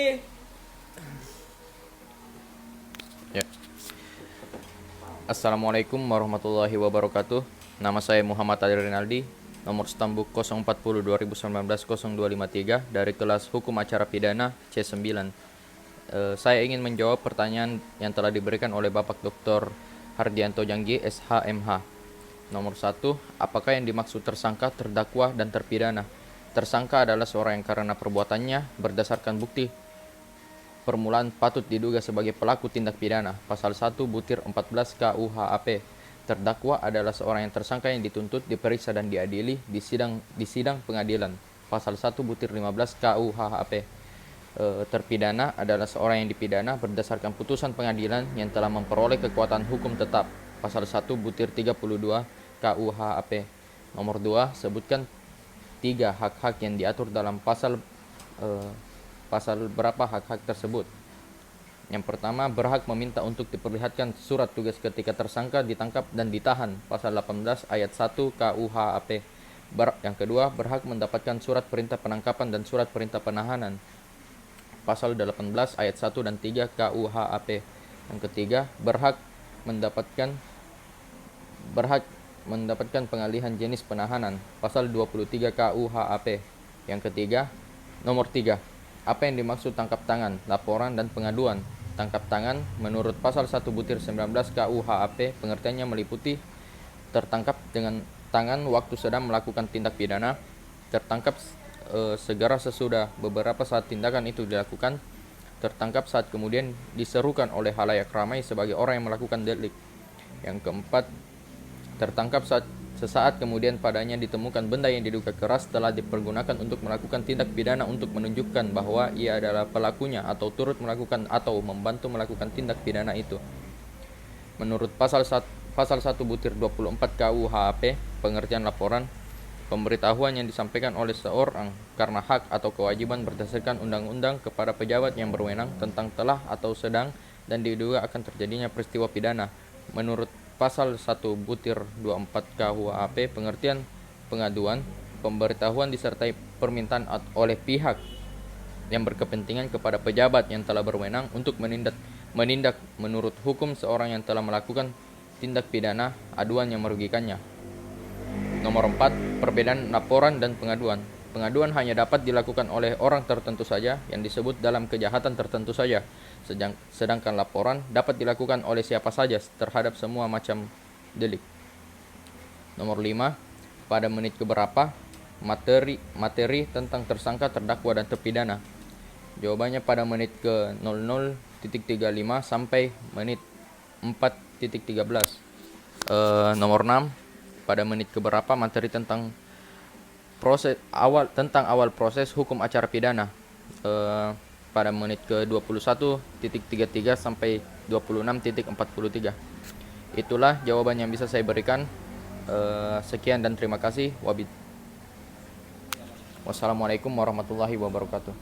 Ya. Assalamualaikum warahmatullahi wabarakatuh. Nama saya Muhammad Ali Rinaldi, nomor stambuk 040 2019 0253 dari kelas Hukum Acara Pidana C9. Saya ingin menjawab pertanyaan yang telah diberikan oleh Bapak Dr. Hardianto Janggi, SHMH. Nomor 1, apakah yang dimaksud tersangka, terdakwa, dan terpidana? Tersangka adalah seorang yang karena perbuatannya berdasarkan bukti permulaan patut diduga sebagai pelaku tindak pidana, pasal 1 butir 14 KUHAP. Terdakwa adalah seorang yang tersangka yang dituntut, diperiksa dan diadili di sidang pengadilan, pasal 1 butir 15 KUHAP. Terpidana adalah seorang yang dipidana berdasarkan putusan pengadilan yang telah memperoleh kekuatan hukum tetap, pasal 1 butir 32 KUHAP. Nomor 2, sebutkan 3 hak-hak yang diatur dalam pasal berapa hak-hak tersebut. Yang pertama, berhak meminta untuk diperlihatkan surat tugas ketika tersangka ditangkap dan ditahan, pasal 18 ayat 1 KUHAP. Yang kedua, berhak mendapatkan surat perintah penangkapan dan surat perintah penahanan, pasal 18 ayat 1 dan 3 KUHAP. Yang ketiga, berhak mendapatkan pengalihan jenis penahanan, pasal 23 KUHAP. Yang ketiga, nomor 3, apa yang dimaksud tangkap tangan, laporan, dan pengaduan? Tangkap tangan menurut pasal 1 butir 19 KUHAP pengertiannya meliputi tertangkap dengan tangan waktu sedang melakukan tindak pidana, tertangkap segera sesudah beberapa saat tindakan itu dilakukan, tertangkap saat kemudian diserukan oleh halayak ramai sebagai orang yang melakukan delik. Yang keempat, tertangkap sesaat kemudian padanya ditemukan benda yang diduga keras telah dipergunakan untuk melakukan tindak pidana untuk menunjukkan bahwa ia adalah pelakunya atau turut melakukan atau membantu melakukan tindak pidana itu. Menurut pasal 1 butir 24 KUHP, pengertian laporan, pemberitahuan yang disampaikan oleh seorang karena hak atau kewajiban berdasarkan undang-undang kepada pejabat yang berwenang tentang telah atau sedang dan diduga akan terjadinya peristiwa pidana. Menurut pasal 1 butir 24 KUHP, pengertian pengaduan, pemberitahuan disertai permintaan oleh pihak yang berkepentingan kepada pejabat yang telah berwenang untuk menindak menurut hukum seorang yang telah melakukan tindak pidana aduan yang merugikannya. Nomor 4, perbedaan laporan dan pengaduan. Pengaduan hanya dapat dilakukan oleh orang tertentu saja yang disebut dalam kejahatan tertentu saja, sedangkan laporan dapat dilakukan oleh siapa saja terhadap semua macam delik. Nomor 5, pada menit keberapa materi tentang tersangka, terdakwa, dan terpidana? Jawabannya pada menit ke 00.35 sampai menit 4.13. Nomor 6, pada menit keberapa materi tentang awal proses hukum acara pidana, pada menit ke 21.33 sampai 26.43. Itulah jawaban yang bisa saya berikan. Sekian dan terima kasih. Wassalamualaikum warahmatullahi wabarakatuh.